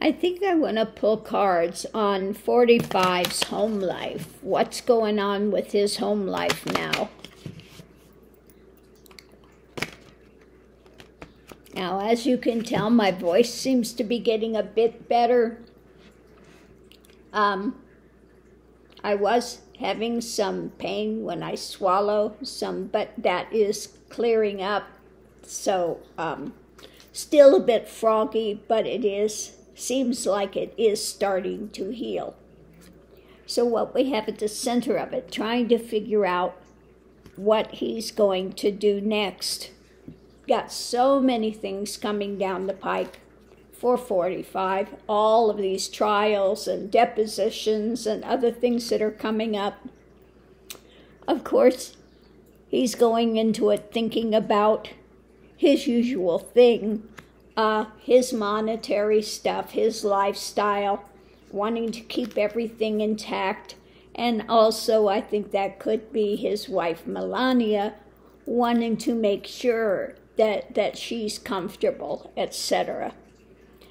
I think I want to pull cards on 45's home life. What's going on with his home life now? Now, as you can tell, my voice seems to be getting a bit better. I was having some pain when I swallow some, but that is clearing up. So, still a bit froggy, but seems like it is starting to heal. So what we have at the center of it, trying to figure out what he's going to do next. Got so many things coming down the pike for 45, all of these trials and depositions and other things that are coming up. Of course, he's going into it thinking about his usual thing, his monetary stuff, his lifestyle, wanting to keep everything intact. And also, I think that could be his wife, Melania, wanting to make sure that she's comfortable, etc.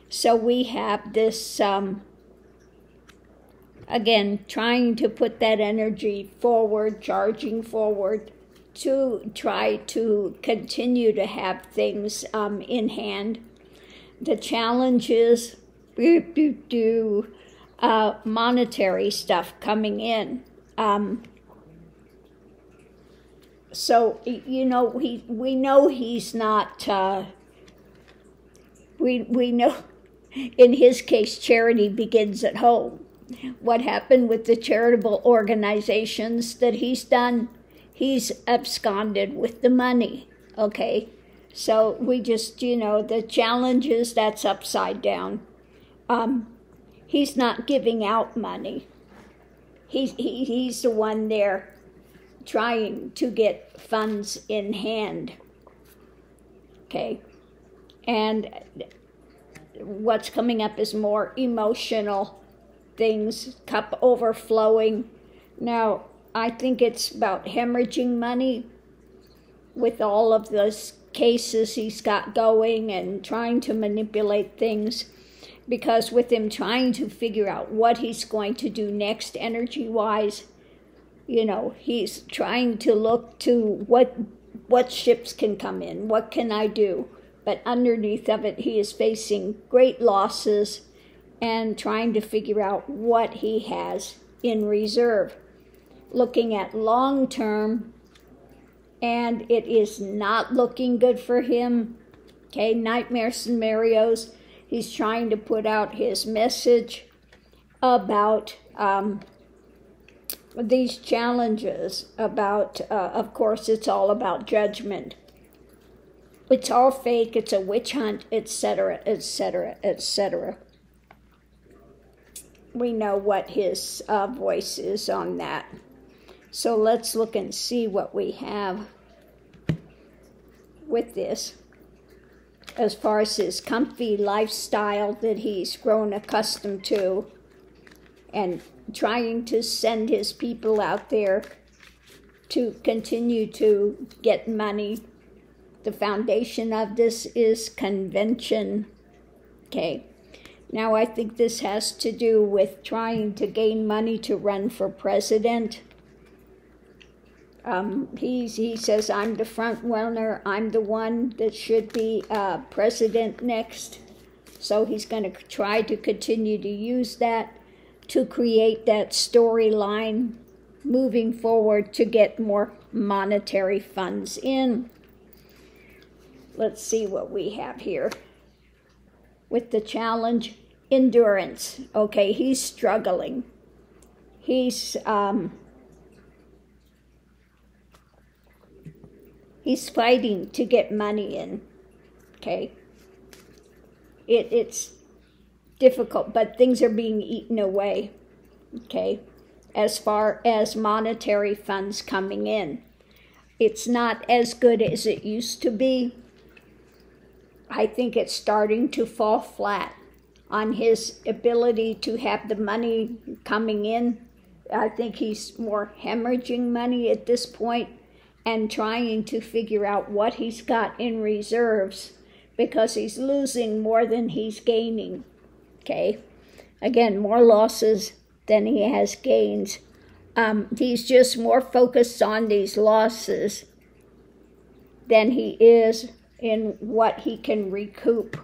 So we have this, again, trying to put that energy forward, charging forward, to try to continue to have things in hand. The challenge is monetary stuff coming in. So, you know, we know he's not, we know in his case charity begins at home. What happened with the charitable organizations that he's done? He's absconded with the money, okay? So we just, you know, the challenge is that's upside down. He's not giving out money. He's the one there trying to get funds in hand, okay? And what's coming up is more emotional things, cup overflowing. Now, I think it's about hemorrhaging money with all of those cases he's got going and trying to manipulate things, because with him trying to figure out what he's going to do next energy-wise, you know, he's trying to look to what ships can come in, what can I do? But underneath of it, he is facing great losses and trying to figure out what he has in reserve. Looking at long term, and it is not looking good for him. Okay, nightmare scenarios. He's trying to put out his message about these challenges, about, of course, it's all about judgment. It's all fake, it's a witch hunt, etc., etc., etc. We know what his voice is on that. So let's look and see what we have with this. As far as his comfy lifestyle that he's grown accustomed to, and trying to send his people out there to continue to get money. The foundation of this is convention. Okay. Now I think this has to do with trying to gain money to run for president. He says, I'm the front runner, I'm the one that should be president next. So he's going to try to continue to use that to create that storyline moving forward to get more monetary funds in. Let's see what we have here. With the challenge, endurance. Okay, he's struggling. He's fighting to get money in, okay? It's difficult, but things are being eaten away, okay? As far as monetary funds coming in. It's not as good as it used to be. I think it's starting to fall flat on his ability to have the money coming in. I think he's more hemorrhaging money at this point and trying to figure out what he's got in reserves, because he's losing more than he's gaining. Okay, again, more losses than he has gains. He's just more focused on these losses than he is in what he can recoup.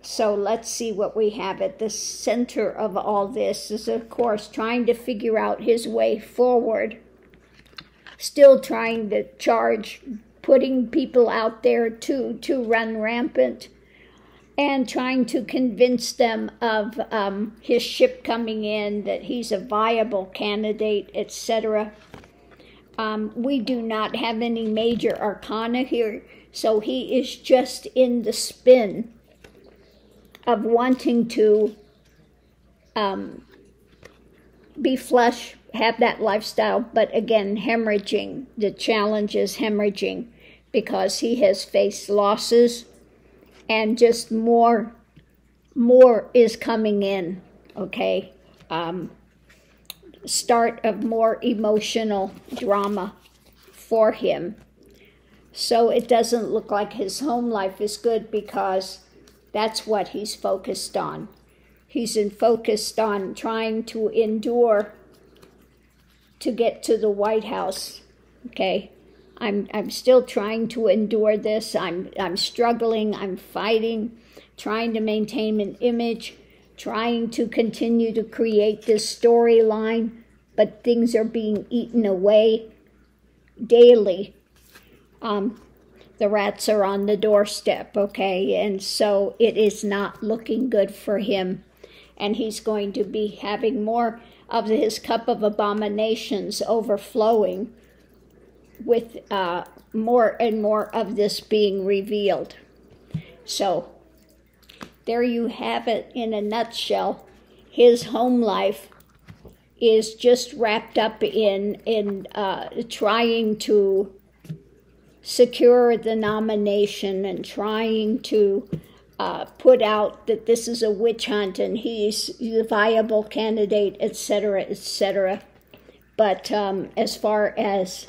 So let's see what we have at the center of all this is, of course, trying to figure out his way forward. Still trying to charge, putting people out there to run rampant, and trying to convince them of his ship coming in, that he's a viable candidate, etc. We do not have any major arcana here, so he is just in the spin of wanting to be flush, have that lifestyle, but again, hemorrhaging. The challenge is hemorrhaging because he has faced losses, and just more is coming in, okay? Start of more emotional drama for him. So it doesn't look like his home life is good, because that's what he's focused on. He's focused on trying to endure to get to the White House, okay? I'm still trying to endure this. I'm struggling, I'm fighting, trying to maintain an image, trying to continue to create this storyline, but things are being eaten away daily. The rats are on the doorstep, okay? And so it is not looking good for him. And he's going to be having more of his cup of abominations overflowing, with more and more of this being revealed. So there you have it in a nutshell. His home life is just wrapped up in trying to secure the nomination and trying to put out that this is a witch hunt and he's a viable candidate, etc., etc. But as far as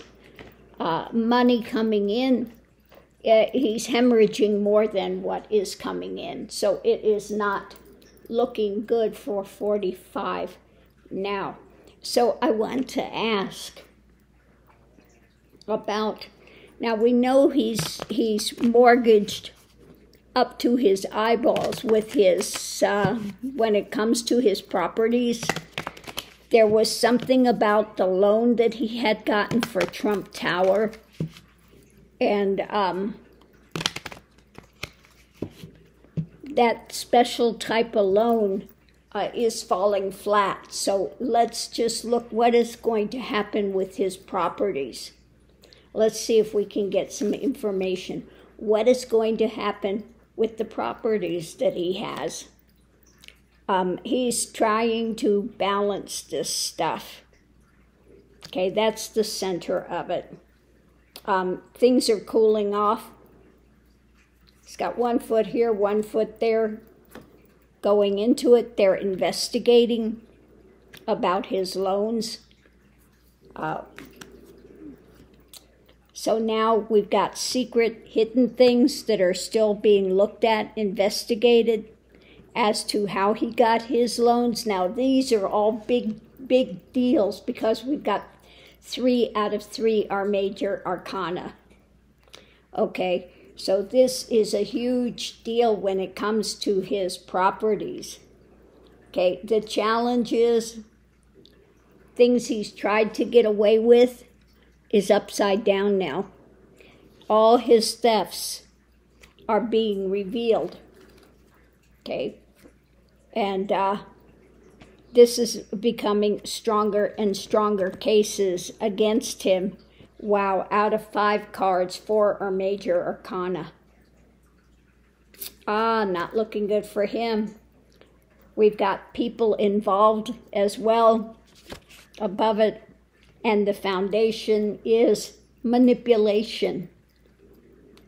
money coming in, he's hemorrhaging more than what is coming in. So it is not looking good for 45 now. So I want to ask about, now we know he's mortgaged up to his eyeballs with his, when it comes to his properties. There was something about the loan that he had gotten for Trump Tower, and that special type of loan is falling flat. So let's just look what is going to happen with his properties. Let's see if we can get some information. What is going to happen with the properties that he has? He's trying to balance this stuff. Okay, that's the center of it. Things are cooling off. He's got 1 foot here, 1 foot there. Going into it, they're investigating about his loans. So now we've got secret, hidden things that are still being looked at, investigated, as to how he got his loans. Now, these are all big deals, because we've got 3 out of 3 are major arcana. Okay, so this is a huge deal when it comes to his properties. Okay, the challenge is things he's tried to get away with is upside down now. All his thefts are being revealed. Okay, and this is becoming stronger and stronger cases against him. Wow, out of 5 cards, 4 are major arcana. Not looking good for him. We've got people involved as well above it, and the foundation is manipulation.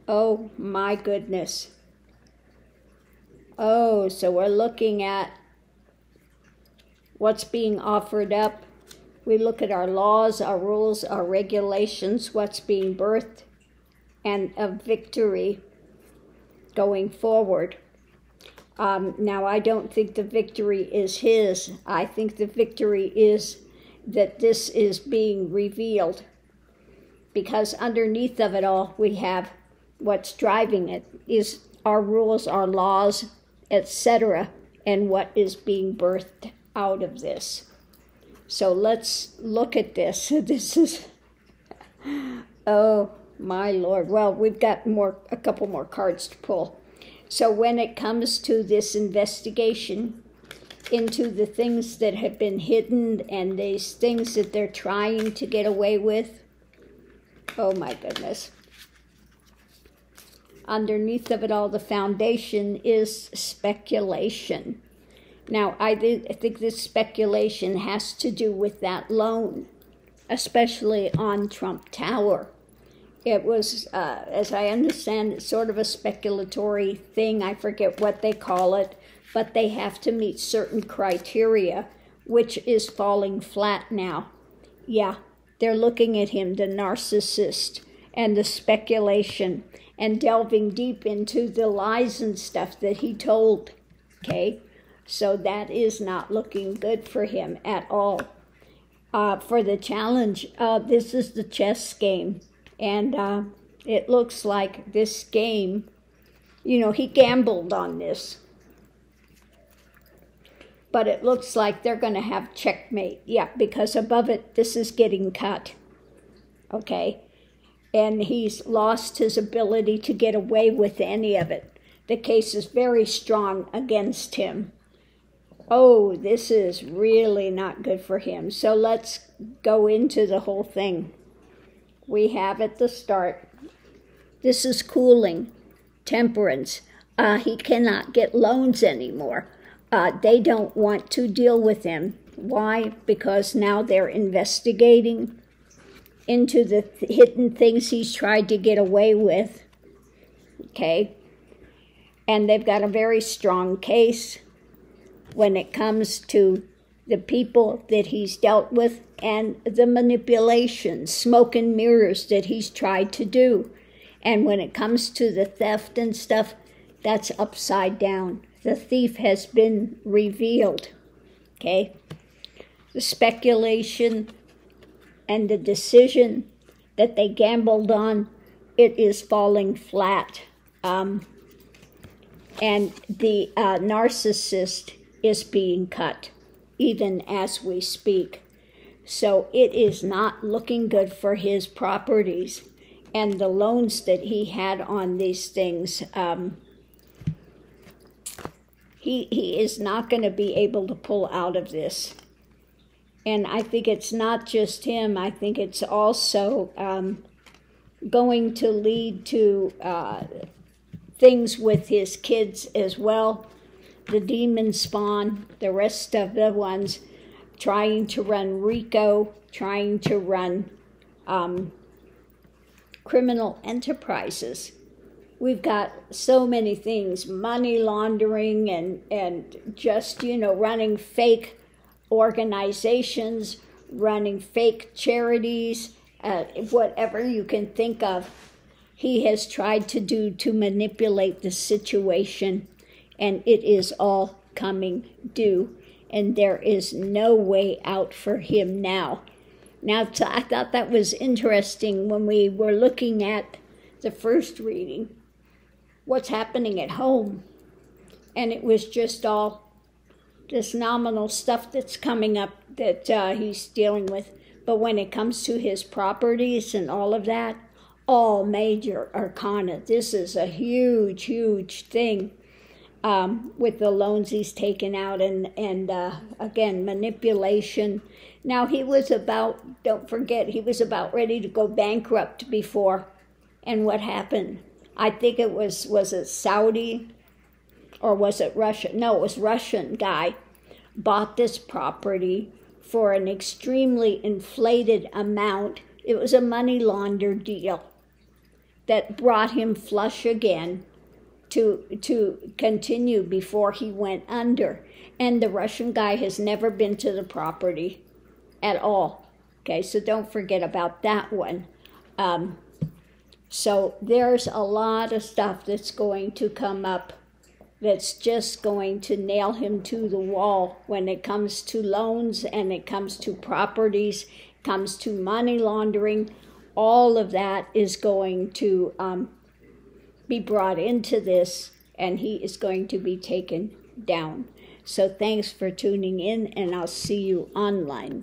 Oh my goodness. Oh, so we're looking at what's being offered up. We look at our laws, our rules, our regulations, what's being birthed, and a victory going forward. Now, I don't think the victory is his. I think the victory is that this is being revealed, because underneath of it all, we have what's driving it is our rules, our laws, etc., and what is being birthed out of this. So let's look at this. This is, oh my Lord. Well, we've got a couple more cards to pull. So when it comes to this investigation into the things that have been hidden and these things that they're trying to get away with, oh my goodness. Underneath of it all, the foundation is speculation. Now, I think this speculation has to do with that loan, especially on Trump Tower. It was, as I understand it, sort of a speculatory thing. I forget what they call it, but they have to meet certain criteria, which is falling flat now. Yeah, they're looking at him, the narcissist, and the speculation, and delving deep into the lies and stuff that he told, okay? So that is not looking good for him at all. For the challenge, this is the chess game. And it looks like this game, you know, he gambled on this. But it looks like they're going to have checkmate. Yeah, because above it, this is getting cut. Okay? And he's lost his ability to get away with any of it. The case is very strong against him. Oh, this is really not good for him. So let's go into the whole thing. We have at the start, this is cooling, temperance. He cannot get loans anymore. They don't want to deal with him. Why? Because now they're investigating into the hidden things he's tried to get away with. Okay? And they've got a very strong case when it comes to the people that he's dealt with and the manipulation, smoke and mirrors that he's tried to do. And when it comes to the theft and stuff, that's upside down. The thief has been revealed, okay? The speculation and the decision that they gambled on, it is falling flat. And the narcissist is being cut, even as we speak. So it is not looking good for his properties. And the loans that he had on these things, he is not going to be able to pull out of this. And I think it's not just him. I think it's also going to lead to things with his kids as well. The demon spawn, the rest of the ones trying to run RICO, trying to run criminal enterprises. We've got so many things, money laundering and just, you know, running fake organizations, running fake charities, whatever you can think of. He has tried to do to manipulate the situation, and it is all coming due. And there is no way out for him now. Now, I thought that was interesting when we were looking at the first reading, what's happening at home. And it was just all this nominal stuff that's coming up that he's dealing with. But when it comes to his properties and all of that, all major arcana, this is a huge, huge thing. With the loans he's taken out and again, manipulation. Now, he was about, don't forget, he was about ready to go bankrupt before. And what happened? I think it was it Saudi or was it Russia? No, it was Russian guy bought this property for an extremely inflated amount. It was a money launder deal that brought him flush again to continue before he went under. And the Russian guy has never been to the property at all. Okay, so don't forget about that one. So there's a lot of stuff that's going to come up that's just going to nail him to the wall when it comes to loans and it comes to properties, comes to money laundering. All of that is going to be brought into this, and he is going to be taken down. So thanks for tuning in, and I'll see you online.